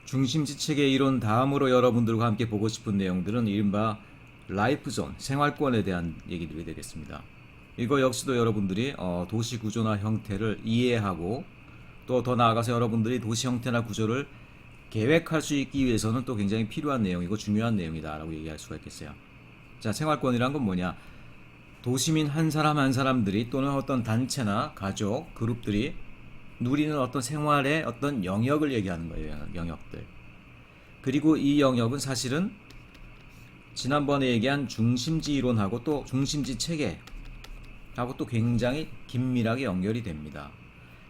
중심지 체계 이론 다음으로 여러분들과 함께 보고 싶은 내용들은 이른바 라이프존, 생활권에 대한 얘기들이 되겠습니다. 이거 역시도 여러분들이 도시 구조나 형태를 이해하고 또 더 나아가서 여러분들이 도시 형태나 구조를 계획할 수 있기 위해서는 또 굉장히 필요한 내용이고 중요한 내용이다 라고 얘기할 수가 있겠어요. 자, 생활권이란 건 뭐냐? 도시민 한 사람 한 사람들이 또는 어떤 단체나 가족, 그룹들이 누리는 어떤 생활의 어떤 영역을 얘기하는 거예요. 영역들. 그리고 이 영역은 사실은 지난번에 얘기한 중심지 이론하고 또 중심지 체계하고 또 굉장히 긴밀하게 연결이 됩니다.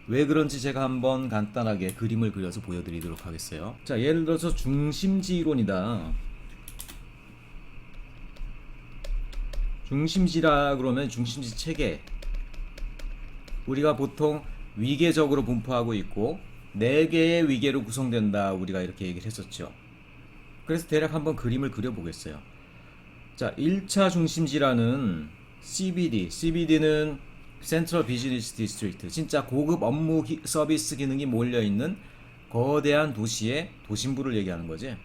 왜 그런지 제가 한번 간단하게 그림을 그려서 보여드리도록 하겠어요. 자, 예를 들어서 중심지 이론이다. 중심지라 그러면 중심지 체계. 우리가 보통 위계적으로 분포하고 있고 4개의 위계로 구성된다 우리가 이렇게 얘기를 했었죠. 그래서 대략 한번 그림을 그려보겠어요. 자, 1차 중심지라는 CBD는 Central Business District, 진짜 고급 업무 서비스 기능이 몰려있는 거대한 도시의 도심부를 얘기하는 거지.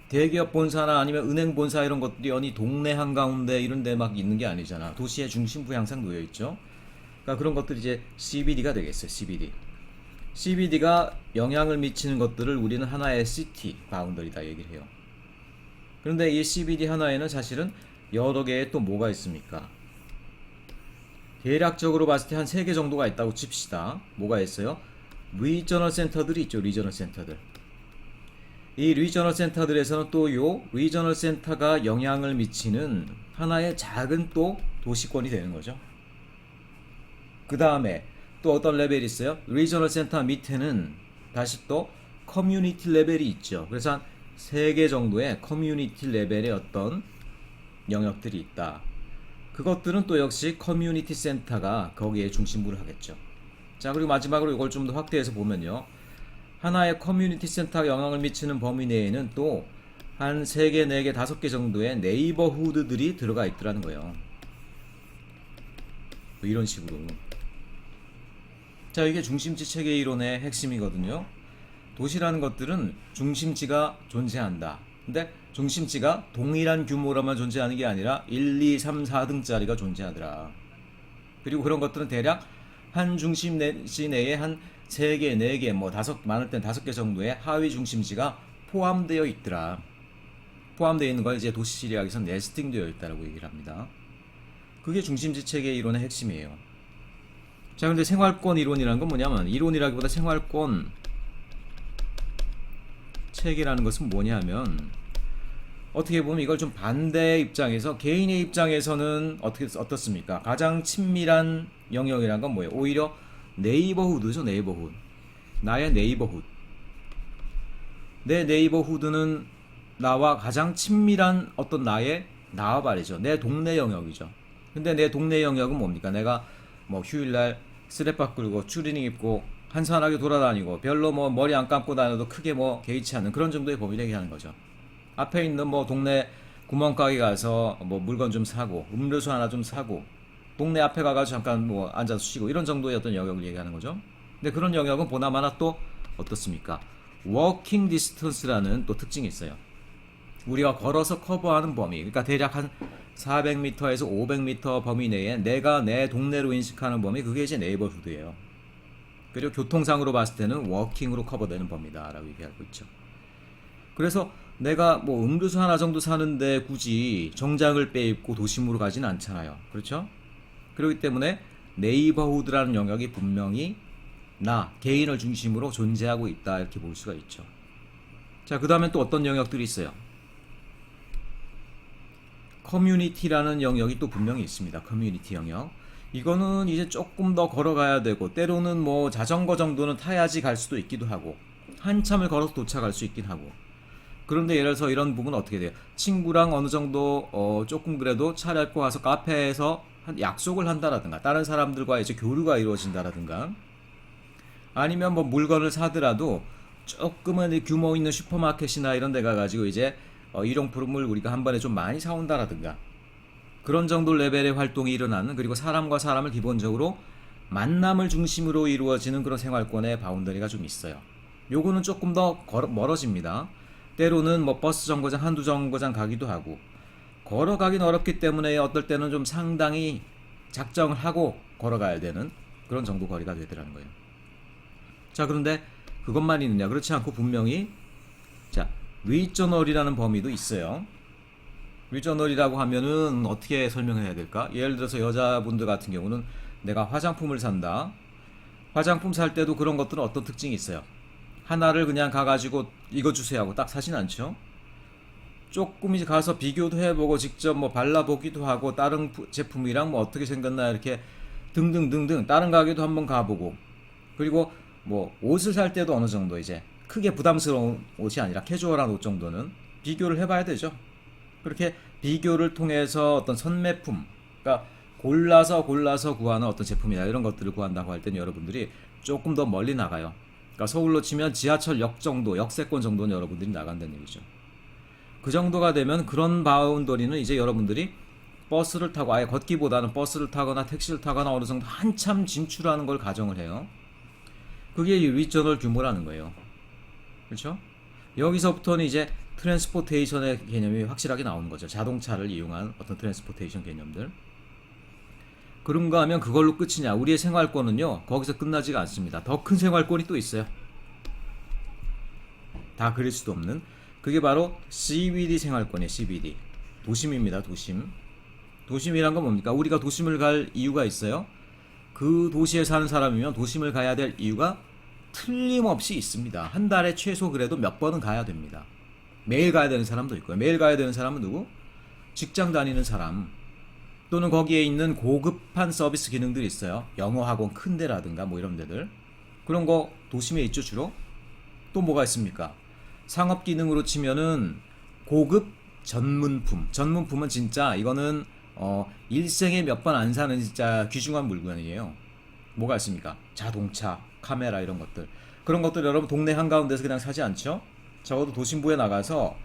대기업 본사나 아니면 은행 본사 이런 것들이 어디 동네 한가운데 이런 데 막 있는 게 아니잖아. 도시의 중심부에 항상 놓여있죠. 그러니까 그런 것들이 이제 CBD가 되겠어요. CBD가 영향을 미치는 것들을 우리는 하나의 시티 바운더리다 얘기를 해요. 그런데 이 CBD 하나에는 사실은 여러 개의 또 뭐가 있습니까? 대략적으로 봤을 때 한 3개 정도가 있다고 칩시다. 뭐가 있어요? 리저널 센터들이 있죠. 리저널 센터들. 이 리저널 센터들에서는 또 요 리저널 센터가 영향을 미치는 하나의 작은 또 도시권이 되는 거죠. 그 다음에 또 어떤 레벨이 있어요? 리저널 센터 밑에는 다시 또 커뮤니티 레벨이 있죠. 그래서 한 3개 정도의 커뮤니티 레벨의 어떤 영역들이 있다. 그것들은 또 역시 커뮤니티 센터가 거기에 중심부를 하겠죠. 자, 그리고 마지막으로 이걸 좀 더 확대해서 보면요. 하나의 커뮤니티 센터가 영향을 미치는 범위 내에는 또 한 3개, 4개, 5개 정도의 네이버후드들이 들어가 있더라는 거예요. 뭐 이런 식으로. 자, 이게 중심지 체계 이론의 핵심이거든요. 도시라는 것들은 중심지가 존재한다. 근데 중심지가 동일한 규모로만 존재하는 게 아니라 1, 2, 3, 4등짜리가 존재하더라. 그리고 그런 것들은 대략 한 중심지 내에 한 3개, 4개, 뭐 많을 땐 5개 정도의 하위 중심지가 포함되어 있더라. 포함되어 있는 걸 이제 도시지리학에서 네스팅되어 있다고 얘기를 합니다. 그게 중심지 체계 이론의 핵심이에요. 자, 근데 생활권 이론이라는 건 뭐냐면, 이론이라기보다 생활권 체계라는 것은 뭐냐면, 어떻게 보면 이걸 좀 반대의 입장에서, 개인의 입장에서는 어떻습니까? 가장 친밀한 영역이란 건 뭐예요? 오히려 네이버후드죠. 네이버후드. 나의 네이버후드. 내 네이버후드는 나와 가장 친밀한 어떤 나와 말이죠. 내 동네 영역이죠. 근데 내 동네 영역은 뭡니까? 내가 뭐 휴일날 스레빠 끌고 추리닝 입고 한산하게 돌아다니고 별로 뭐 머리 안 감고 다녀도 크게 뭐 개의치 않는 그런 정도의 범위를 얘기하는 거죠. 앞에 있는 뭐 동네 구멍가게 가서 뭐 물건 좀 사고 음료수 하나 좀 사고 동네 앞에 가가지고 잠깐 뭐 앉아서 쉬고 이런 정도의 어떤 영역을 얘기하는 거죠. 근데 그런 영역은 보나마나 또 어떻습니까? 워킹 디스턴스라는 또 특징이 있어요. 우리가 걸어서 커버하는 범위, 그러니까 대략 한 400m에서 500m 범위 내에 내가 내 동네로 인식하는 범위, 그게 이제 네이버후드예요. 그리고 교통상으로 봤을 때는 워킹으로 커버되는 범위다라고 얘기하고 있죠. 그래서 내가 뭐 음료수 하나 정도 사는데 굳이 정장을 빼입고 도심으로 가진 않잖아요. 그렇죠? 그렇기 때문에 네이버후드라는 영역이 분명히 나 개인을 중심으로 존재하고 있다 이렇게 볼 수가 있죠. 자, 그 다음에 또 어떤 영역들이 있어요? 커뮤니티라는 영역이 또 분명히 있습니다. 커뮤니티 영역. 이거는 이제 조금 더 걸어가야 되고 때로는 뭐 자전거 정도는 타야지 갈 수도 있기도 하고 한참을 걸어서 도착할 수 있긴 하고. 그런데 예를 들어서 이런 부분은 어떻게 돼요? 친구랑 어느 정도 조금 그래도 차를 싣고 가서 카페에서 약속을 한다라든가 다른 사람들과 이제 교류가 이루어진다라든가 아니면 뭐 물건을 사더라도 조금은 규모 있는 슈퍼마켓이나 이런 데 가가지고 이제 일용품을 우리가 한 번에 좀 많이 사온다라든가 그런 정도 레벨의 활동이 일어나는, 그리고 사람과 사람을 기본적으로 만남을 중심으로 이루어지는 그런 생활권의 바운더리가 좀 있어요. 요거는 조금 더 멀어집니다. 때로는 뭐 버스 정거장 한두 정거장 가기도 하고 걸어가긴 어렵기 때문에 어떨 때는 좀 상당히 작정을 하고 걸어가야 되는 그런 정도 거리가 되더라는 거예요. 자, 그런데 그것만 있느냐? 그렇지 않고 분명히 자, 리저널이라는 범위도 있어요. 리저널이라고 하면은 어떻게 설명해야 될까? 예를 들어서 여자분들 같은 경우는 내가 화장품을 산다. 화장품 살 때도 그런 것들은 어떤 특징이 있어요. 하나를 그냥 가가지고 이거 주세요 하고 딱 사진 않죠? 조금 이제 가서 비교도 해보고 직접 뭐 발라보기도 하고 다른 제품이랑 뭐 어떻게 생겼나 이렇게 등등등등 다른 가게도 한번 가보고 그리고 뭐 옷을 살 때도 어느 정도 이제 크게 부담스러운 옷이 아니라 캐주얼한 옷 정도는 비교를 해봐야 되죠. 그렇게 비교를 통해서 어떤 선매품, 그러니까 골라서 구하는 어떤 제품이나 이런 것들을 구한다고 할 때는 여러분들이 조금 더 멀리 나가요. 그러니까 서울로 치면 지하철역 정도, 역세권 정도는 여러분들이 나간다는 얘기죠. 그 정도가 되면 그런 바운더리는 이제 여러분들이 버스를 타고 아예 걷기보다는 버스를 타거나 택시를 타거나 어느 정도 한참 진출하는 걸 가정을 해요. 그게 리저널 규모라는 거예요. 그렇죠? 여기서부터는 이제 트랜스포테이션의 개념이 확실하게 나오는 거죠. 자동차를 이용한 어떤 트랜스포테이션 개념들. 그런가 하면 그걸로 끝이냐? 우리의 생활권은요, 거기서 끝나지가 않습니다. 더 큰 생활권이 또 있어요. 다 그릴 수도 없는. 그게 바로 CBD 생활권이에요. CBD. 도심입니다. 도심. 도심이란 건 뭡니까? 우리가 도심을 갈 이유가 있어요. 그 도시에 사는 사람이면 도심을 가야 될 이유가 틀림없이 있습니다. 한 달에 최소 그래도 몇 번은 가야 됩니다. 매일 가야 되는 사람도 있고요. 매일 가야 되는 사람은 누구? 직장 다니는 사람. 또는 거기에 있는 고급한 서비스 기능들이 있어요. 영어 학원 큰 데라든가 뭐 이런 데들. 그런 거 도심에 있죠, 주로. 또 뭐가 있습니까? 상업 기능으로 치면은 고급 전문품. 전문품은 진짜 이거는 일생에 몇 번 안 사는 진짜 귀중한 물건이에요. 뭐가 있습니까? 자동차, 카메라 이런 것들. 그런 것들 여러분 동네 한가운데서 그냥 사지 않죠? 적어도 도심부에 나가서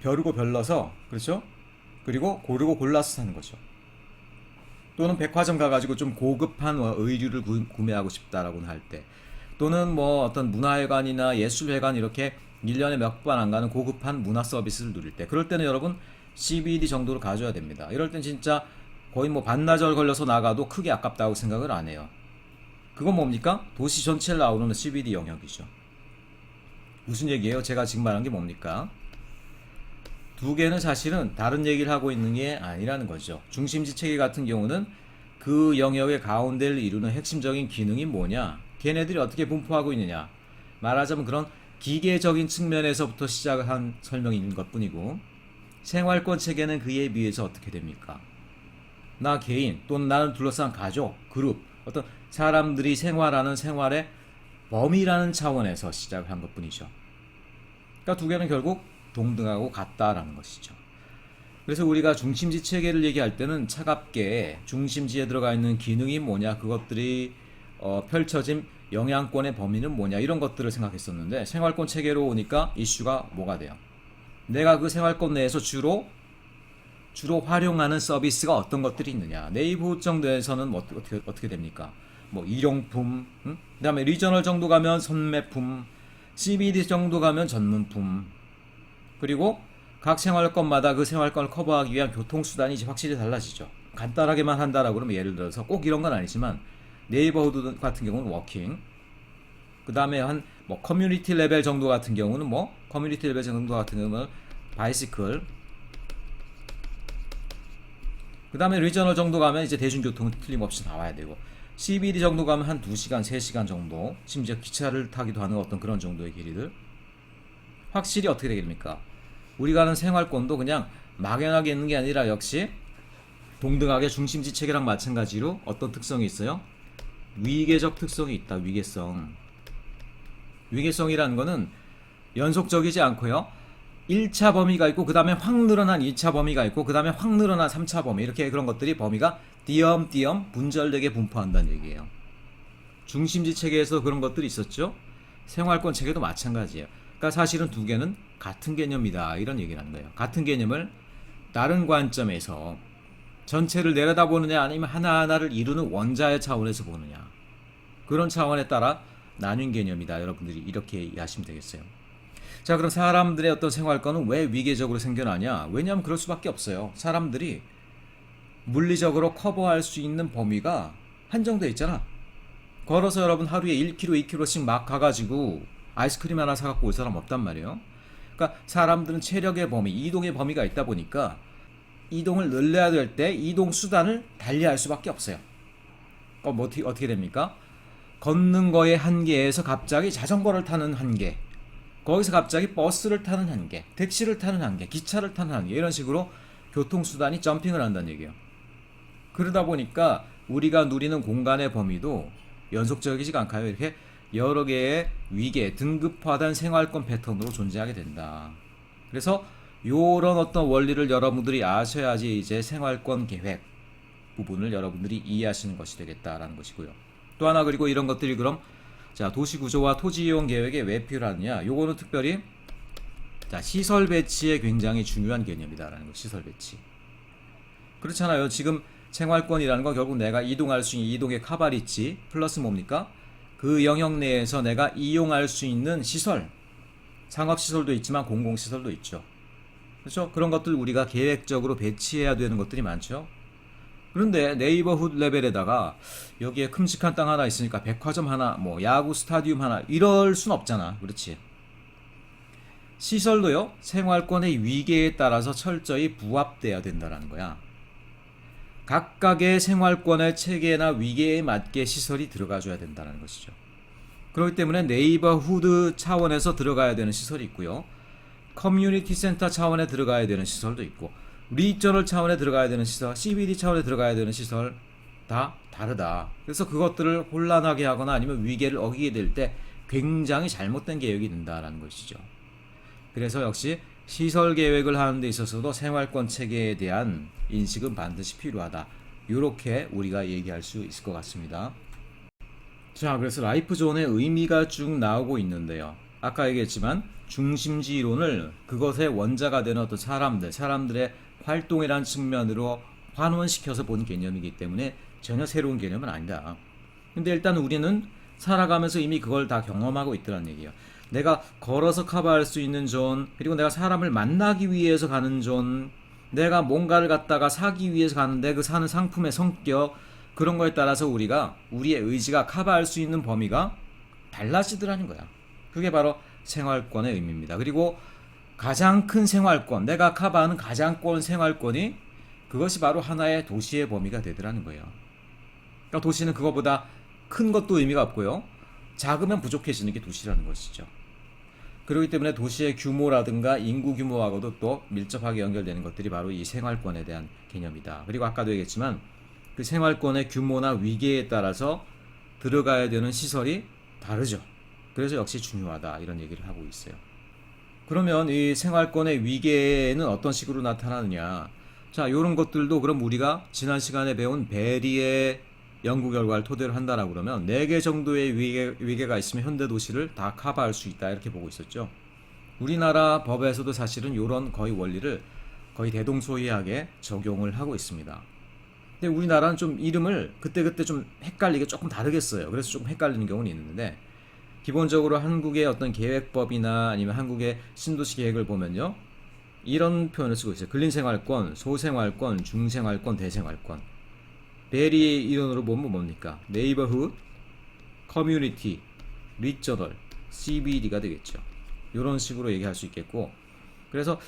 벼르고 별러서, 그렇죠? 그리고 고르고 골라서 사는 거죠. 또는 백화점 가가지고 좀 고급한 의류를 구매하고 싶다라고 할 때, 또는 뭐 어떤 문화회관이나 예술회관 이렇게 1년에 몇 번 안 가는 고급한 문화 서비스를 누릴 때, 그럴 때는 여러분 CBD 정도로 가져야 됩니다. 이럴 땐 진짜 거의 뭐 반나절 걸려서 나가도 크게 아깝다고 생각을 안 해요. 그건 뭡니까? 도시 전체를 아우르는 CBD 영역이죠. 무슨 얘기예요? 제가 지금 말한 게 뭡니까? 두 개는 사실은 다른 얘기를 하고 있는 게 아니라는 거죠. 중심지 체계 같은 경우는 그 영역의 가운데를 이루는 핵심적인 기능이 뭐냐? 걔네들이 어떻게 분포하고 있느냐? 말하자면 그런 기계적인 측면에서부터 시작을 한 설명인 것뿐이고, 생활권 체계는 그에 비해서 어떻게 됩니까? 나 개인 또는 나를 둘러싼 가족, 그룹, 어떤 사람들이 생활하는 생활의 범위라는 차원에서 시작을 한 것뿐이죠. 그러니까 두 개는 결국 동등하고 같다라는 것이죠. 그래서 우리가 중심지 체계를 얘기할 때는 차갑게 중심지에 들어가 있는 기능이 뭐냐, 그것들이 펼쳐진 영향권의 범위는 뭐냐, 이런 것들을 생각했었는데, 생활권 체계로 오니까 이슈가 뭐가 돼요? 내가 그 생활권 내에서 주로 활용하는 서비스가 어떤 것들이 있느냐. 네이버हु드 정도에서는 뭐 어떻게 됩니까? 뭐 일용품, 그다음에 리저널 정도 가면 선매품, CBD 정도 가면 전문품, 그리고 각 생활권마다 그 생활권을 커버하기 위한 교통수단이 이제 확실히 달라지죠. 간단하게만 한다라고 그러면 예를 들어서 꼭 이런 건 아니지만 네이버후드 같은 경우는 워킹, 그 다음에 한 뭐 커뮤니티 레벨 정도 같은 경우는 바이시클, 그 다음에 리저널 정도 가면 이제 대중교통은 틀림없이 나와야 되고, CBD 정도 가면 한 2시간, 3시간 정도, 심지어 기차를 타기도 하는 어떤 그런 정도의 길이들. 확실히 어떻게 되겠습니까? 우리가 하는 생활권도 그냥 막연하게 있는 게 아니라 역시 동등하게 중심지 체계랑 마찬가지로 어떤 특성이 있어요? 위계적 특성이 있다. 위계성이라는 거는 연속적이지 않고요. 1차 범위가 있고 그 다음에 확 늘어난 2차 범위가 있고 그 다음에 확 늘어난 3차 범위, 이렇게 그런 것들이 범위가 띄엄띄엄 분절되게 분포한다는 얘기예요. 중심지 체계에서 그런 것들이 있었죠. 생활권 체계도 마찬가지예요. 그러니까 사실은 두 개는 같은 개념이다, 이런 얘기를 하는 거예요. 같은 개념을 다른 관점에서 전체를 내려다보느냐 아니면 하나하나를 이루는 원자의 차원에서 보느냐, 그런 차원에 따라 나뉜 개념이다. 여러분들이 이렇게 이해하시면 되겠어요. 자, 그럼 사람들의 어떤 생활권은 왜 위계적으로 생겨나냐? 왜냐하면 그럴 수밖에 없어요. 사람들이 물리적으로 커버할 수 있는 범위가 한정돼 있잖아. 걸어서 여러분 하루에 1km, 2km씩 막 가가지고 아이스크림 하나 사갖고 올 사람 없단 말이에요. 그러니까 사람들은 체력의 범위, 이동의 범위가 있다 보니까 이동을 늘려야 될 때 이동 수단을 달리할 수밖에 없어요. 뭐 어떻게 됩니까? 걷는 거의 한계에서 갑자기 자전거를 타는 한계, 거기서 갑자기 버스를 타는 한계, 택시를 타는 한계, 기차를 타는 한계, 이런 식으로 교통수단이 점핑을 한다는 얘기예요. 그러다 보니까 우리가 누리는 공간의 범위도 연속적이지가 않아요. 이렇게 여러 개의 위계, 등급화된 생활권 패턴으로 존재하게 된다. 그래서 요런 어떤 원리를 여러분들이 아셔야지 이제 생활권 계획 부분을 여러분들이 이해하시는 것이 되겠다라는 것이고요. 또 하나, 그리고 이런 것들이 그럼 자, 도시 구조와 토지 이용 계획에 왜 필요하느냐? 요거는 특별히 자, 시설 배치에 굉장히 중요한 개념이다라는 거. 시설 배치. 그렇잖아요. 지금 생활권이라는 건 결국 내가 이동할 수 있는 이동의 카바리지 플러스 뭡니까? 그 영역 내에서 내가 이용할 수 있는 시설, 상업시설도 있지만 공공시설도 있죠. 그렇죠? 그런 것들 우리가 계획적으로 배치해야 되는 것들이 많죠. 그런데 네이버훗 레벨에다가 여기에 큼직한 땅 하나 있으니까 백화점 하나, 뭐 야구 스타디움 하나, 이럴 순 없잖아. 그렇지? 시설도요, 생활권의 위계에 따라서 철저히 부합돼야 된다는 거야. 각각의 생활권의 체계나 위계에 맞게 시설이 들어가줘야 된다는 것이죠. 그렇기 때문에 네이버후드 차원에서 들어가야 되는 시설이 있고요. 커뮤니티 센터 차원에 들어가야 되는 시설도 있고, 리저널 차원에 들어가야 되는 시설, CBD 차원에 들어가야 되는 시설 다 다르다. 그래서 그것들을 혼란하게 하거나 아니면 위계를 어기게 될 때 굉장히 잘못된 계획이 된다라는 것이죠. 그래서 역시 시설 계획을 하는 데 있어서도 생활권 체계에 대한 인식은 반드시 필요하다. 이렇게 우리가 얘기할 수 있을 것 같습니다. 자, 그래서 라이프존의 의미가 쭉 나오고 있는데요. 아까 얘기했지만 중심지 이론을 그것의 원자가 되는 어떤 사람들의 활동이라는 측면으로 환원시켜서 본 개념이기 때문에 전혀 새로운 개념은 아니다. 근데 일단 우리는 살아가면서 이미 그걸 다 경험하고 있더란 얘기예요. 내가 걸어서 커버할 수 있는 존, 그리고 내가 사람을 만나기 위해서 가는 존, 내가 뭔가를 갖다가 사기 위해서 가는데 그 사는 상품의 성격, 그런 거에 따라서 우리의 의지가 커버할 수 있는 범위가 달라지더라는 거야. 그게 바로 생활권의 의미입니다. 그리고 가장 큰 생활권, 내가 커버하는 가장 큰 생활권이 그것이 바로 하나의 도시의 범위가 되더라는 거예요. 그러니까 도시는 그거보다 큰 것도 의미가 없고요. 작으면 부족해지는 게 도시라는 것이죠. 그렇기 때문에 도시의 규모라든가 인구 규모하고도 또 밀접하게 연결되는 것들이 바로 이 생활권에 대한 개념이다. 그리고 아까도 얘기했지만 그 생활권의 규모나 위계에 따라서 들어가야 되는 시설이 다르죠. 그래서 역시 중요하다, 이런 얘기를 하고 있어요. 그러면 이 생활권의 위계는 어떤 식으로 나타나느냐? 자, 이런 것들도 그럼 우리가 지난 시간에 배운 베리의 연구 결과를 토대로 한다라고 그러면 4개 정도의 위계가 있으면 현대 도시를 다 커버할 수 있다, 이렇게 보고 있었죠. 우리나라 법에서도 사실은 이런 거의 원리를 거의 대동소이하게 적용을 하고 있습니다. 근데 우리나라는 좀 이름을 그때그때 좀 헷갈리게 조금 다르게 써요. 그래서 조금 헷갈리는 경우는 있는데, 기본적으로 한국의 어떤 계획법이나 아니면 한국의 신도시 계획을 보면요, 이런 표현을 쓰고 있어요. 근린생활권, 소생활권, 중생활권, 대생활권. 베리의 이론으로 보면 뭡니까? 네이버훗, 커뮤니티, 리저널, CBD가 되겠죠. 이런 식으로 얘기할 수 있겠고, 그래서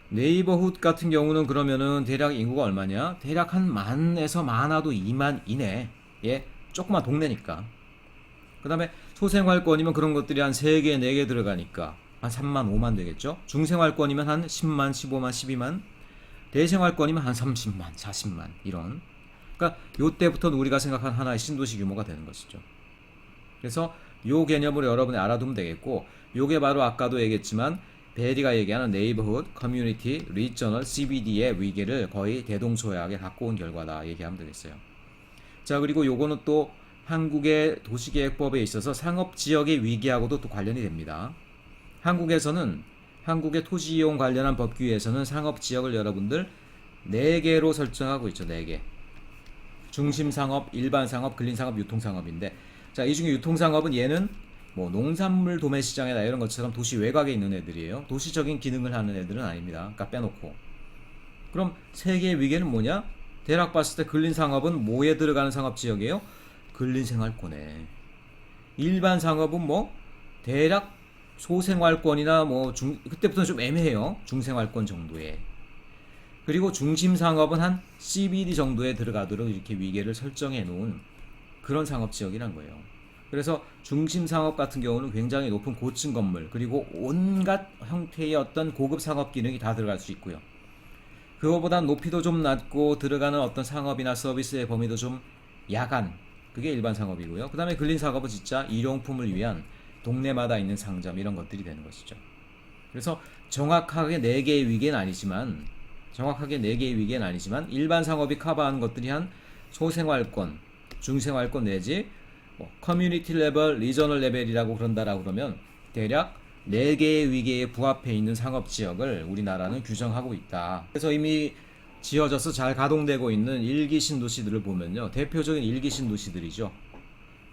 네이버훗 같은 경우는 그러면은 대략 인구가 얼마냐? 대략 한 만에서 많아도 2만 이내. 예, 조그만 동네니까. 그 다음에 소생활권이면 그런 것들이 한 3개, 4개 들어가니까 한 3만, 5만 되겠죠. 중생활권이면 한 10만, 15만, 12만. 대생활권이면 한 30만, 40만 이런. 그러니까 요때부터는 우리가 생각한 하나의 신도시 규모가 되는 것이죠. 그래서 요 개념으로 여러분이 알아두면 되겠고, 요게 바로 아까도 얘기했지만 베리가 얘기하는 네이버훗, 커뮤니티, 리저널, CBD의 위계를 거의 대동소이하게 갖고 온 결과다 얘기하면 되겠어요. 자, 그리고 요거는 또 한국의 도시계획법에 있어서 상업지역의 위계하고도 또 관련이 됩니다. 한국에서는 한국의 토지이용 관련한 법규에서는 상업지역을 여러분들 4개로 설정하고 있죠. 4개. 중심상업, 일반상업, 근린상업, 유통상업인데 자, 이 중에 유통상업은 얘는 뭐 농산물 도매 시장이나 이런 것처럼 도시 외곽에 있는 애들이에요. 도시적인 기능을 하는 애들은 아닙니다. 그러니까 빼놓고. 그럼 세계의 위계는 뭐냐? 대략 봤을 때 근린 상업은 뭐에 들어가는 상업 지역이에요? 근린 생활권에. 일반 상업은 뭐 대략 소생활권이나 뭐 그때부터는 좀 애매해요. 중생활권 정도에. 그리고 중심 상업은 한 CBD 정도에 들어가도록 이렇게 위계를 설정해 놓은 그런 상업 지역이란 거예요. 그래서 중심 상업 같은 경우는 굉장히 높은 고층 건물, 그리고 온갖 형태의 어떤 고급 상업 기능이 다 들어갈 수 있고요. 그거보다 높이도 좀 낮고 들어가는 어떤 상업이나 서비스의 범위도 좀 야간, 그게 일반 상업이고요. 그 다음에 근린 상업은 진짜 일용품을 위한 동네마다 있는 상점, 이런 것들이 되는 것이죠. 그래서 정확하게 4개의 위계는 아니지만 일반 상업이 커버하는 것들이 한 소생활권, 중생활권 내지 뭐 커뮤니티 레벨, 리저널 레벨이라고 그런다라고 그러면 대략 4개의 위계에 부합해 있는 상업 지역을 우리나라는 규정하고 있다. 그래서 이미 지어져서 잘 가동되고 있는 1기 신도시들을 보면요, 대표적인 1기 신도시들이죠.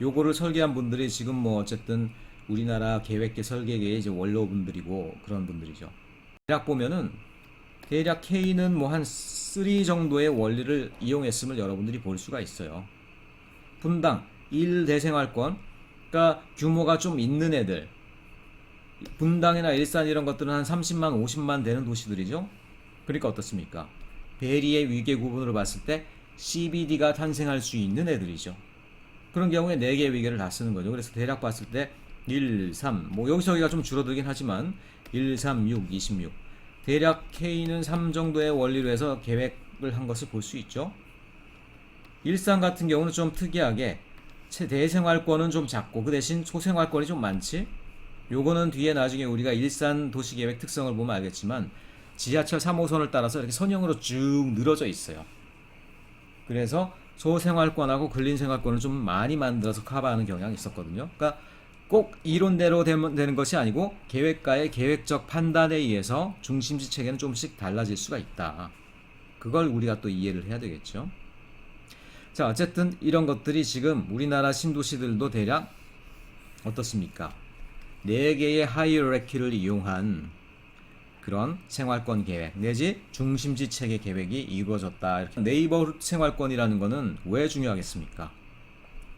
요거를 설계한 분들이 지금 뭐 어쨌든 우리나라 계획계 설계계의 이제 원로분들이고 그런 분들이죠. 대략 보면은 대략 K는 뭐 한 3 정도의 원리를 이용했음을 여러분들이 볼 수가 있어요. 분당 1대생활권, 그러니까 규모가 좀 있는 애들, 분당이나 일산 이런 것들은 한 30만 50만 되는 도시들이죠. 그러니까 어떻습니까? 베리의 위계 구분으로 봤을 때 CBD가 탄생할 수 있는 애들이죠. 그런 경우에 4개의 위계를 다 쓰는 거죠. 그래서 대략 봤을 때 1, 3, 뭐 여기저기가 좀 줄어들긴 하지만 1, 3, 6, 26, 대략 K는 3 정도의 원리로 해서 계획을 한 것을 볼 수 있죠. 일산 같은 경우는 좀 특이하게 대생활권은 좀 작고 그 대신 소생활권이 좀 많지. 요거는 뒤에 나중에 우리가 일산 도시계획 특성을 보면 알겠지만 지하철 3호선을 따라서 이렇게 선형으로 쭉 늘어져 있어요. 그래서 소생활권하고 근린생활권을 좀 많이 만들어서 커버하는 경향이 있었거든요. 그러니까 꼭 이론대로 되는 것이 아니고 계획가의 계획적 판단에 의해서 중심지 체계는 조금씩 달라질 수가 있다. 그걸 우리가 또 이해를 해야 되겠죠. 자, 어쨌든 이런 것들이 지금 우리나라 신도시들도 대략 어떻습니까? 4개의 하이어레키를 이용한 그런 생활권 계획 내지 중심지 체계 계획이 이루어졌다. 이렇게 네이버후드 생활권이라는 거는 왜 중요하겠습니까?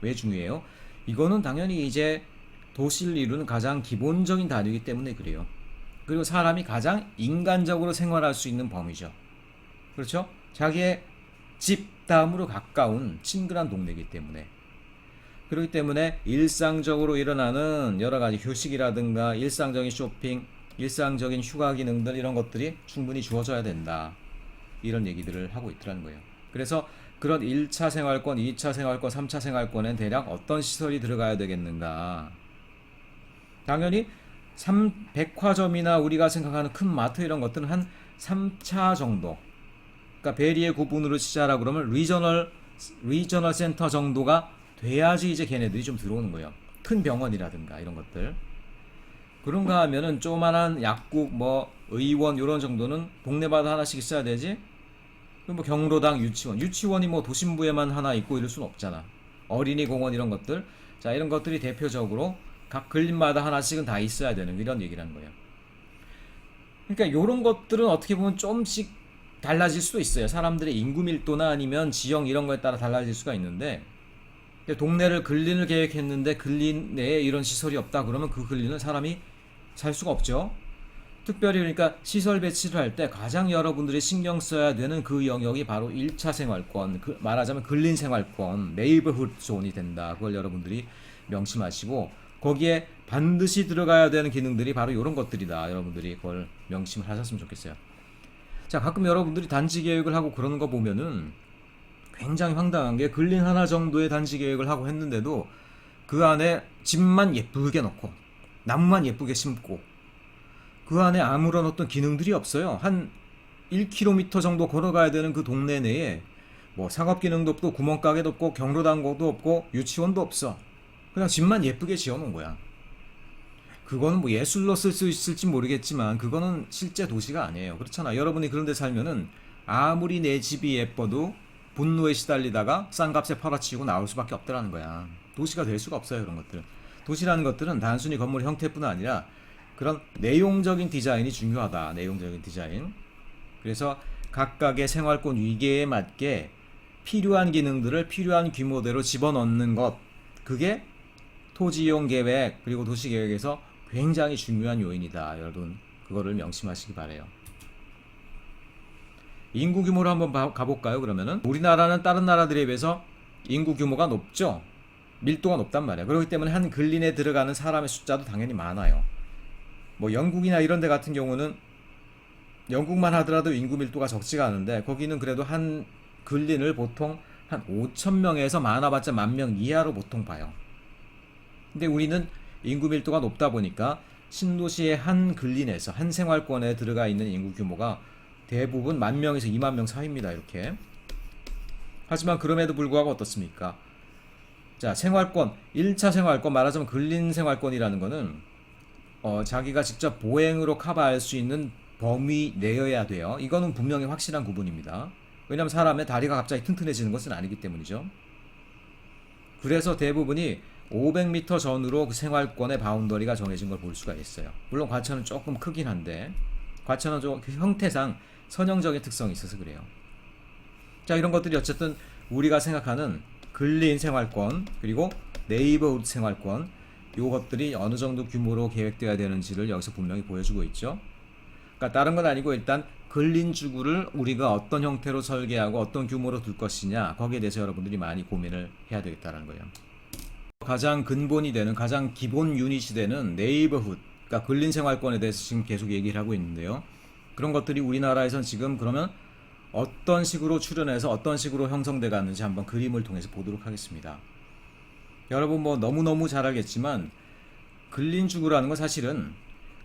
왜 중요해요? 이거는 당연히 이제 도시를 이루는 가장 기본적인 단위이기 때문에 그래요. 그리고 사람이 가장 인간적으로 생활할 수 있는 범위죠. 그렇죠? 자기의 집 다음으로 가까운 친근한 동네이기 때문에. 그렇기 때문에 일상적으로 일어나는 여러 가지 휴식이라든가 일상적인 쇼핑, 일상적인 휴가 기능들 이런 것들이 충분히 주어져야 된다. 이런 얘기들을 하고 있더라는 거예요. 그래서 그런 1차 생활권, 2차 생활권, 3차 생활권엔 대략 어떤 시설이 들어가야 되겠는가. 당연히 백화점이나 우리가 생각하는 큰 마트 이런 것들은 한 3차 정도, 그러니까 베리의 구분으로 치자라 그러면 리저널 센터 정도가 돼야지 이제 걔네들이 좀 들어오는 거예요. 큰 병원이라든가 이런 것들. 그런가 하면은 조그만한 약국, 뭐 의원 이런 정도는 동네마다 하나씩 있어야 되지. 뭐 경로당, 유치원이 뭐 도심부에만 하나 있고 이럴 수는 없잖아. 어린이 공원 이런 것들. 자, 이런 것들이 대표적으로 각 근린마다 하나씩은 다 있어야 되는 이런 얘기라는 거예요. 그러니까 이런 것들은 어떻게 보면 좀씩 달라질 수도 있어요. 사람들의 인구 밀도나 아니면 지형 이런 거에 따라 달라질 수가 있는데, 동네를 근린을 계획했는데 근린 내에 이런 시설이 없다 그러면 그 근린은 사람이 살 수가 없죠. 특별히 그러니까 시설 배치를 할 때 가장 여러분들이 신경 써야 되는 그 영역이 바로 1차 생활권, 말하자면 근린 생활권, 네이버후드 존이 된다. 그걸 여러분들이 명심하시고 거기에 반드시 들어가야 되는 기능들이 바로 이런 것들이다. 여러분들이 그걸 명심을 하셨으면 좋겠어요. 자, 가끔 여러분들이 단지 계획을 하고 그러는 거 보면은 굉장히 황당한 게 근린 하나 정도의 단지 계획을 하고 했는데도 그 안에 집만 예쁘게 넣고 나무만 예쁘게 심고 그 안에 아무런 어떤 기능들이 없어요. 한 1km 정도 걸어가야 되는 그 동네 내에 뭐 상업 기능도 없고 구멍가게도 없고 경로당도 없고 유치원도 없어. 그냥 집만 예쁘게 지어놓은 거야. 그거는 뭐 예술로 쓸 수 있을지 모르겠지만 그거는 실제 도시가 아니에요. 그렇잖아. 여러분이 그런 데 살면은 아무리 내 집이 예뻐도 분노에 시달리다가 싼 값에 팔아치우고 나올 수밖에 없더라는 거야. 도시가 될 수가 없어요, 그런 것들. 도시라는 것들은 단순히 건물 형태뿐 아니라 그런 내용적인 디자인이 중요하다. 내용적인 디자인. 그래서 각각의 생활권 위계에 맞게 필요한 기능들을 필요한 규모대로 집어넣는 것, 그게 토지이용 계획 그리고 도시 계획에서 굉장히 중요한 요인이다. 여러분 그거를 명심하시기 바래요. 인구 규모로 한번 가볼까요? 그러면은 우리나라는 다른 나라들에 비해서 인구 규모가 높죠. 밀도가 높단 말이야. 그렇기 때문에 한 근린에 들어가는 사람의 숫자도 당연히 많아요. 뭐 영국이나 이런 데 같은 경우는 영국만 하더라도 인구 밀도가 적지가 않은데 거기는 그래도 한 근린을 보통 한 5,000명에서 많아봤자 10,000명 이하로 보통 봐요. 근데 우리는 인구 밀도가 높다 보니까 신도시의 한 근린에서 한 생활권에 들어가 있는 인구 규모가 대부분 10,000명에서 20,000명 사이입니다. 이렇게. 하지만 그럼에도 불구하고 어떻습니까? 자, 생활권, 1차 생활권, 말하자면 근린 생활권이라는 거는 자기가 직접 보행으로 커버할 수 있는 범위 내여야 돼요. 이거는 분명히 확실한 구분입니다. 왜냐하면 사람의 다리가 갑자기 튼튼해지는 것은 아니기 때문이죠. 그래서 대부분이 500m 전으로 그 생활권의 바운더리가 정해진 걸 볼 수가 있어요. 물론 과천은 조금 크긴 한데 과천은 좀 그 형태상 선형적인 특성이 있어서 그래요. 자, 이런 것들이 어쨌든 우리가 생각하는 근린 생활권 그리고 네이버후드 생활권, 요것들이 어느 정도 규모로 계획되어야 되는지를 여기서 분명히 보여주고 있죠. 그러니까 다른 건 아니고 일단 근린 주구를 우리가 어떤 형태로 설계하고 어떤 규모로 둘 것이냐, 거기에 대해서 여러분들이 많이 고민을 해야 되겠다는 거예요. 가장 근본이 되는, 가장 기본 유닛이 되는 네이버후드, 그러니까 근린 생활권에 대해서 지금 계속 얘기를 하고 있는데요. 그런 것들이 우리나라에선 지금 그러면 어떤 식으로 출현해서 어떤 식으로 형성돼 가는지 한번 그림을 통해서 보도록 하겠습니다. 여러분 뭐 너무너무 잘 알겠지만 근린주구라는 건 사실은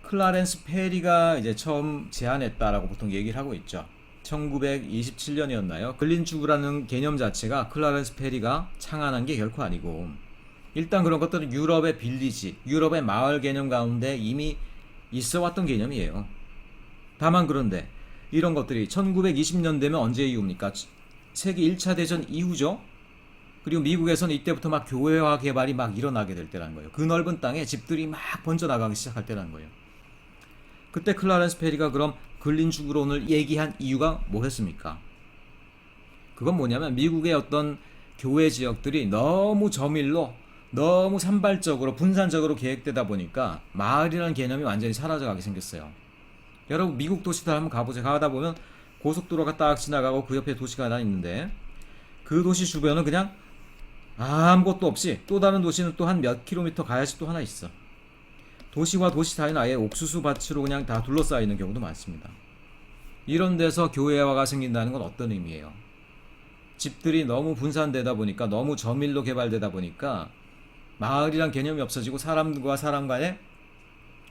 클라렌스 페리가 이제 처음 제안했다라고 보통 얘기를 하고 있죠. 1927년이었나요? 근린주구라는 개념 자체가 클라렌스 페리가 창안한 게 결코 아니고, 일단 그런 것들은 유럽의 빌리지, 유럽의 마을 개념 가운데 이미 있어 왔던 개념이에요. 다만 그런데 이런 것들이 1920년대면 언제 이후입니까? 세계 1차 대전 이후죠. 그리고 미국에서는 이때부터 막 교회화 개발이 막 일어나게 될 때라는 거예요. 그 넓은 땅에 집들이 막 번져나가기 시작할 때라는 거예요. 그때 클라렌스 페리가 그럼 근린주구론을 얘기한 이유가 뭐였습니까? 그건 뭐냐면 미국의 어떤 교회 지역들이 너무 저밀로, 너무 산발적으로 분산적으로 계획되다 보니까 마을이라는 개념이 완전히 사라져가게 생겼어요. 여러분 미국 도시들 한번 가보세요. 가다 보면 고속도로가 딱 지나가고 그 옆에 도시가 하나 있는데 그 도시 주변은 그냥 아무것도 없이 또 다른 도시는 또 한 몇 킬로미터 가야지 또 하나 있어. 도시와 도시 사이는 아예 옥수수 밭으로 그냥 다 둘러싸여 있는 경우도 많습니다. 이런 데서 교회화가 생긴다는 건 어떤 의미예요? 집들이 너무 분산되다 보니까, 너무 저밀로 개발되다 보니까 마을이란 개념이 없어지고 사람과 사람 간의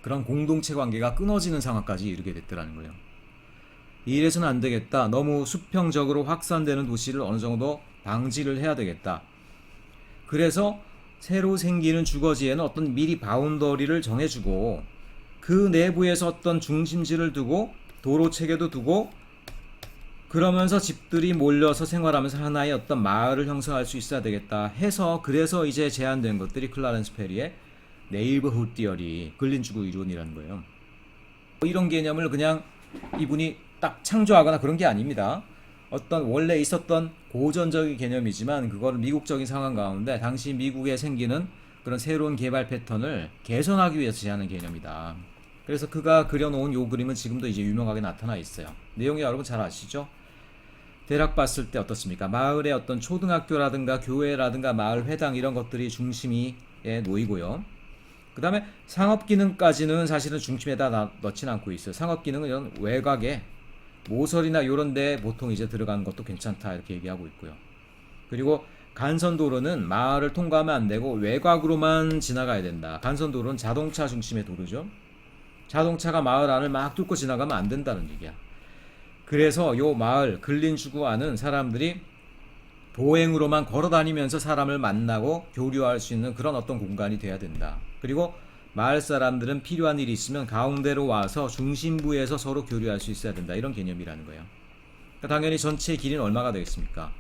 그런 공동체 관계가 끊어지는 상황까지 이르게 됐더라는 거예요. 이래서는 안 되겠다. 너무 수평적으로 확산되는 도시를 어느 정도 방지를 해야 되겠다. 그래서 새로 생기는 주거지에는 어떤 미리 바운더리를 정해주고 그 내부에서 어떤 중심지를 두고 도로 체계도 두고 그러면서 집들이 몰려서 생활하면서 하나의 어떤 마을을 형성할 수 있어야 되겠다 해서, 그래서 이제 제안된 것들이 클라렌스 페리의 네이버후드 티어리, 근린주구 이론이라는 거예요. 이런 개념을 그냥 이분이 딱 창조하거나 그런 게 아닙니다. 어떤 원래 있었던 고전적인 개념이지만 그거를 미국적인 상황 가운데 당시 미국에 생기는 그런 새로운 개발 패턴을 개선하기 위해서 제안한 개념이다. 그래서 그가 그려놓은 요 그림은 지금도 이제 유명하게 나타나 있어요. 내용이 여러분 잘 아시죠? 대략 봤을 때 어떻습니까? 마을의 어떤 초등학교라든가 교회라든가 마을 회당 이런 것들이 중심에 놓이고요. 그 다음에 상업기능까지는 사실은 중심에다 넣지는 않고 있어요. 상업기능은 이런 외곽에 모서리나 이런 데 보통 이제 들어가는 것도 괜찮다 이렇게 얘기하고 있고요. 그리고 간선도로는 마을을 통과하면 안 되고 외곽으로만 지나가야 된다. 간선도로는 자동차 중심의 도로죠. 자동차가 마을 안을 막 뚫고 지나가면 안 된다는 얘기야. 그래서 요 마을 근린주구 안은 사람들이 보행으로만 걸어 다니면서 사람을 만나고 교류할 수 있는 그런 어떤 공간이 돼야 된다. 그리고 마을 사람들은 필요한 일이 있으면 가운데로 와서 중심부에서 서로 교류할 수 있어야 된다. 이런 개념이라는 거예요. 그러니까 당연히 전체 길이는 얼마가 되겠습니까?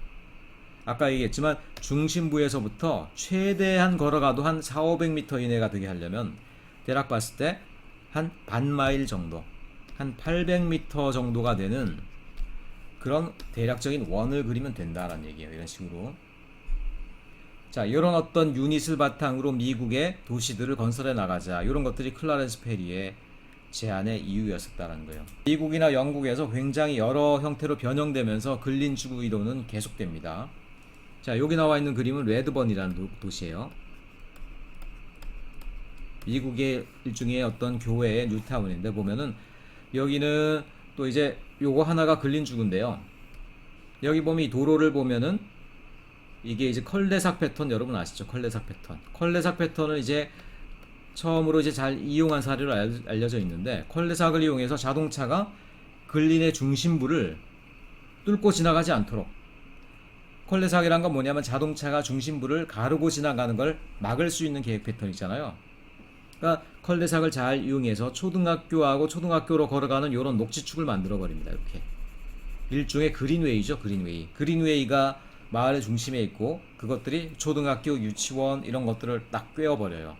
아까 얘기했지만 중심부에서부터 최대한 걸어가도 한 4, 500m 이내가 되게 하려면 대략 봤을 때 한 반마일 정도, 한 800m 정도가 되는 그런 대략적인 원을 그리면 된다라는 얘기예요. 이런 식으로. 자, 이런 어떤 유닛을 바탕으로 미국의 도시들을 건설해 나가자. 이런 것들이 클라렌스 페리의 제안의 이유였었다는 거예요. 미국이나 영국에서 굉장히 여러 형태로 변형되면서 근린주구 이론은 계속됩니다. 자, 여기 나와 있는 그림은 레드번이라는 도시예요. 미국의 일종의 어떤 교회의 뉴타운인데 보면은 여기는 또 이제 요거 하나가 근린주구인데요. 여기 보면 이 도로를 보면은 이게 이제 컬레삭 패턴 여러분 아시죠? 컬레삭 패턴. 컬레삭 패턴을 이제 처음으로 이제 잘 이용한 사례로 알려져 있는데 컬레삭을 이용해서 자동차가 근린의 중심부를 뚫고 지나가지 않도록 컬레삭이란 건 뭐냐면 자동차가 중심부를 가르고 지나가는 걸 막을 수 있는 계획 패턴이잖아요. 그러니까 컬레삭을 잘 이용해서 초등학교하고 초등학교로 걸어가는 이런 녹지축을 만들어 버립니다. 이렇게 일종의 그린웨이죠. 그린웨이가 마을의 중심에 있고 그것들이 초등학교, 유치원 이런 것들을 딱 꿰어버려요.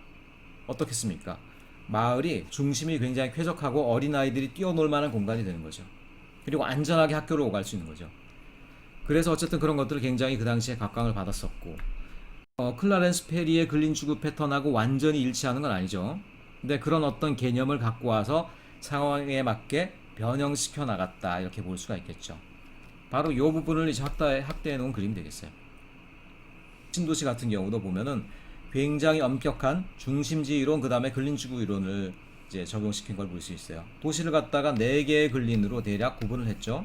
어떻겠습니까? 마을이 중심이 굉장히 쾌적하고 어린아이들이 뛰어놀 만한 공간이 되는 거죠. 그리고 안전하게 학교로 오갈 수 있는 거죠. 그래서 어쨌든 그런 것들을 굉장히 그 당시에 각광을 받았었고 클라렌스 페리의 근린주구 패턴하고 완전히 일치하는 건 아니죠. 근데 그런 어떤 개념을 갖고 와서 상황에 맞게 변형시켜 나갔다 이렇게 볼 수가 있겠죠. 바로 이 부분을 이제 확대해 놓은 그림이 되겠어요. 신도시 같은 경우도 보면은 굉장히 엄격한 중심지 이론 그 다음에 근린주구 이론을 이제 적용시킨 걸 볼 수 있어요. 도시를 갖다가 4개의 근린으로 대략 구분을 했죠.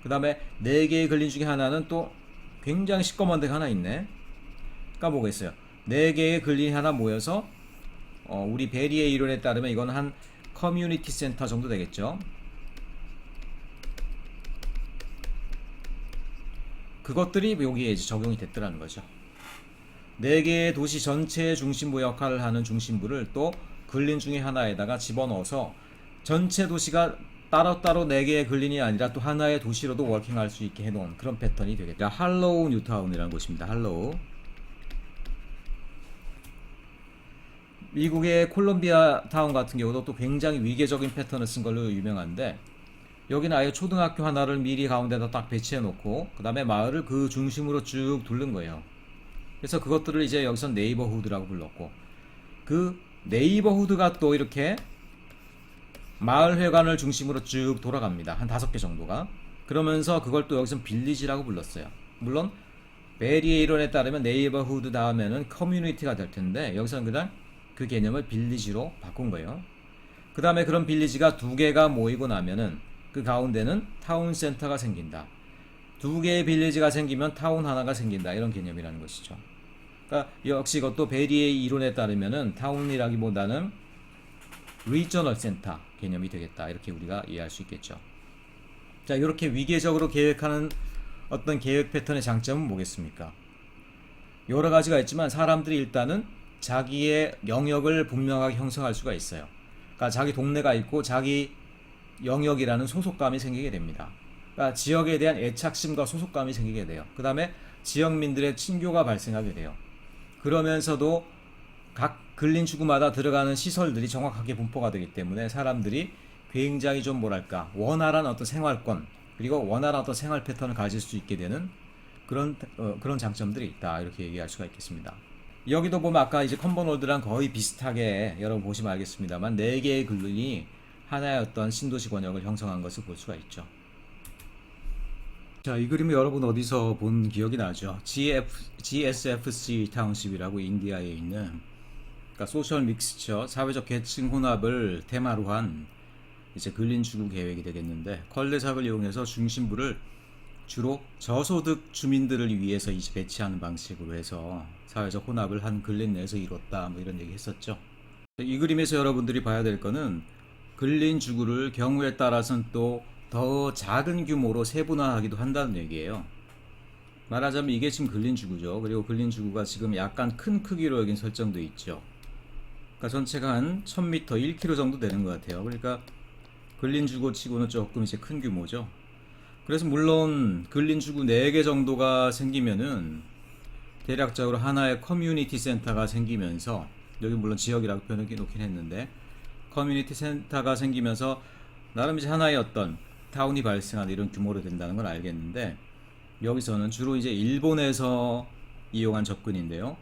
그 다음에 4개의 근린 중에 하나는 또 굉장히 시꺼먼 데가 하나 있네. 까보겠어요. 4개의 근린이 하나 모여서 우리 베리의 이론에 따르면 이건 한 커뮤니티 센터 정도 되겠죠. 그것들이 여기에 이제 적용이 됐더라는 거죠. 4개의 도시 전체의 중심부 역할을 하는 중심부를 또 근린 중에 하나에다가 집어넣어서 전체 도시가 따로따로 4개의 근린이 아니라 또 하나의 도시로도 워킹할 수 있게 해놓은 그런 패턴이 되겠다. 할로우 뉴타운이라는 곳입니다. 할로우. 미국의 콜롬비아 타운 같은 경우도 또 굉장히 위계적인 패턴을 쓴 걸로 유명한데 여기는 아예 초등학교 하나를 미리 가운데다 딱 배치해 놓고 그 다음에 마을을 그 중심으로 쭉 둘른 거예요. 그래서 그것들을 이제 여기서 네이버후드라고 불렀고 그 네이버후드가 또 이렇게 마을 회관을 중심으로 쭉 돌아갑니다. 한 5개 정도가. 그러면서 그걸 또 여기서 빌리지라고 불렀어요. 물론 베리의 이론에 따르면 네이버후드 다음에는 커뮤니티가 될 텐데 여기서는 그냥 그 개념을 빌리지로 바꾼 거예요. 그 다음에 그런 빌리지가 2개가 모이고 나면은 그 가운데는 타운 센터가 생긴다. 2개의 빌리지가 생기면 타운 하나가 생긴다. 이런 개념이라는 것이죠. 그러니까 역시 이것도 베리의 이론에 따르면은 타운이라기보다는 리저널 센터 개념이 되겠다. 이렇게 우리가 이해할 수 있겠죠. 자, 이렇게 위계적으로 계획하는 어떤 계획 패턴의 장점은 뭐겠습니까? 여러 가지가 있지만 사람들이 일단은 자기의 영역을 분명하게 형성할 수가 있어요. 그러니까 자기 동네가 있고 자기 영역이라는 소속감이 생기게 됩니다. 그러니까 지역에 대한 애착심과 소속감이 생기게 돼요. 그 다음에 지역민들의 친교가 발생하게 돼요. 그러면서도 각 근린주구마다 들어가는 시설들이 정확하게 분포가 되기 때문에 사람들이 굉장히 좀 뭐랄까 원활한 어떤 생활권 그리고 원활한 어떤 생활 패턴을 가질 수 있게 되는 그런 장점들이 있다. 이렇게 얘기할 수가 있겠습니다. 여기도 보면 아까 이제 컴버놀드랑 거의 비슷하게 여러분 보시면 알겠습니다만 4개의 근린이 하나의 어떤 신도시 권역을 형성한 것을 볼 수가 있죠. 자, 이 그림을 여러분 어디서 본 기억이 나죠? GSFC 타운십이라고 인디아에 있는 그러니까 소셜 믹스처, 사회적 계층 혼합을 테마로 한 이제 근린주구 계획이 되겠는데 컬레삭을 이용해서 중심부를 주로 저소득 주민들을 위해서 이제 배치하는 방식으로 해서 사회적 혼합을 한 근린 내에서 이뤘다 뭐 이런 얘기 했었죠. 이 그림에서 여러분들이 봐야 될 거는 근린주구를 경우에 따라서는 또 더 작은 규모로 세분화하기도 한다는 얘기예요. 말하자면 이게 지금 근린주구죠. 그리고 근린주구가 지금 약간 큰 크기로 여긴 설정돼 있죠. 그러니까 전체가 한 1000m, 1km 정도 되는 것 같아요. 그러니까 근린주구 치고는 조금 이제 큰 규모죠. 그래서 물론 근린주구 4개 정도가 생기면은 대략적으로 하나의 커뮤니티 센터가 생기면서, 여기 물론 지역이라고 표현해 놓긴 했는데, 커뮤니티 센터가 생기면서 나름 이제 하나의 어떤 타운이 발생하는 이런 규모로 된다는 걸 알겠는데, 여기서는 주로 이제 일본에서 이용한 접근인데요.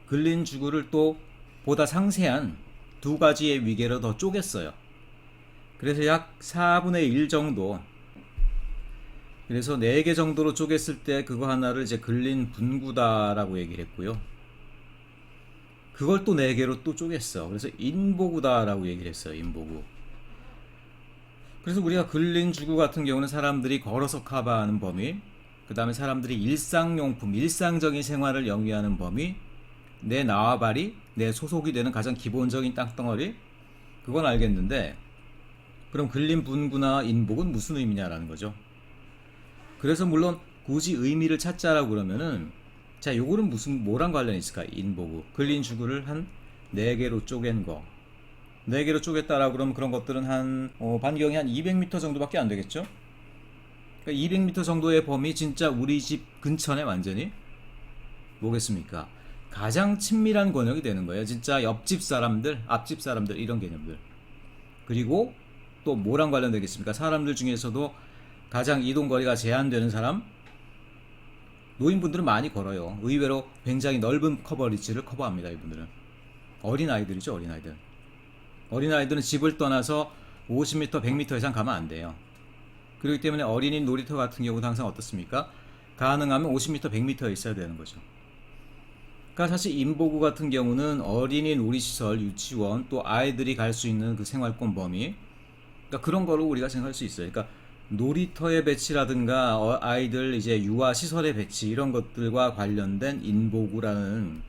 근린주구를 또 보다 상세한 2가지의 위계로 더 쪼갰어요. 그래서 약 4분의 1 정도, 그래서 4개 정도로 쪼갰을 때 그거 하나를 이제 근린 분구다라고 얘기를 했고요. 그걸 또 4개로 또 쪼갰어. 그래서 인보구다라고 얘기를 했어요. 인보구. 그래서 우리가 근린주구 같은 경우는 사람들이 걸어서 커버하는 범위, 그 다음에 사람들이 일상용품, 일상적인 생활을 영위하는 범위, 내 나와바리, 내 소속이 되는 가장 기본적인 땅덩어리, 그건 알겠는데, 그럼 근린 분구나 인복은 무슨 의미냐라는 거죠. 그래서 물론 굳이 의미를 찾자라고 그러면은, 자, 요거는 뭐랑 관련이 있을까? 인보구. 근린주구를 한 4개로 쪼갠 거. 4개로 쪼갰다라고 그러면 그런 것들은 반경이 한 200m 정도밖에 안 되겠죠? 그러니까 200m 정도의 범위, 진짜 우리 집 근처네, 완전히. 뭐겠습니까? 가장 친밀한 권역이 되는 거예요. 진짜 옆집 사람들, 앞집 사람들, 이런 개념들. 그리고 또 뭐랑 관련되겠습니까? 사람들 중에서도 가장 이동거리가 제한되는 사람, 노인분들은 많이 걸어요. 의외로 굉장히 넓은 커버리지를 커버합니다. 이분들은 어린아이들이죠. 어린아이들은 집을 떠나서 50m, 100m 이상 가면 안 돼요. 그렇기 때문에 어린이 놀이터 같은 경우도 항상 어떻습니까? 가능하면 50m, 100m에 있어야 되는 거죠. 그러니까 사실 인보구 같은 경우는 어린이 놀이시설, 유치원, 또 아이들이 갈 수 있는 그 생활권 범위, 그러니까 그런 거로 우리가 생각할 수 있어요. 그러니까 놀이터의 배치라든가 아이들 이제 유아 시설의 배치, 이런 것들과 관련된 인보구라는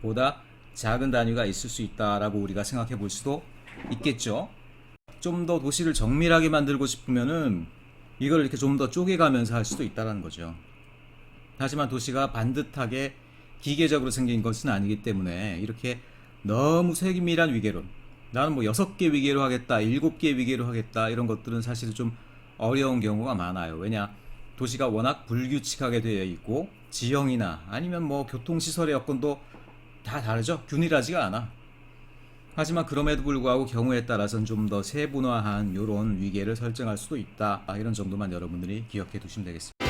보다 작은 단위가 있을 수 있다라고 우리가 생각해 볼 수도 있겠죠. 좀 더 도시를 정밀하게 만들고 싶으면은 이걸 이렇게 좀 더 쪼개가면서 할 수도 있다는 거죠. 하지만 도시가 반듯하게 기계적으로 생긴 것은 아니기 때문에 이렇게 너무 세밀한 위계로, 나는 뭐 6개 위계로 하겠다, 7개 위계로 하겠다, 이런 것들은 사실 좀 어려운 경우가 많아요. 왜냐, 도시가 워낙 불규칙하게 되어 있고 지형이나 아니면 뭐 교통시설의 여건도 다 다르죠. 균일하지가 않아. 하지만 그럼에도 불구하고 경우에 따라서는 좀 더 세분화한 이런 위계를 설정할 수도 있다. 이런 정도만 여러분들이 기억해 두시면 되겠습니다.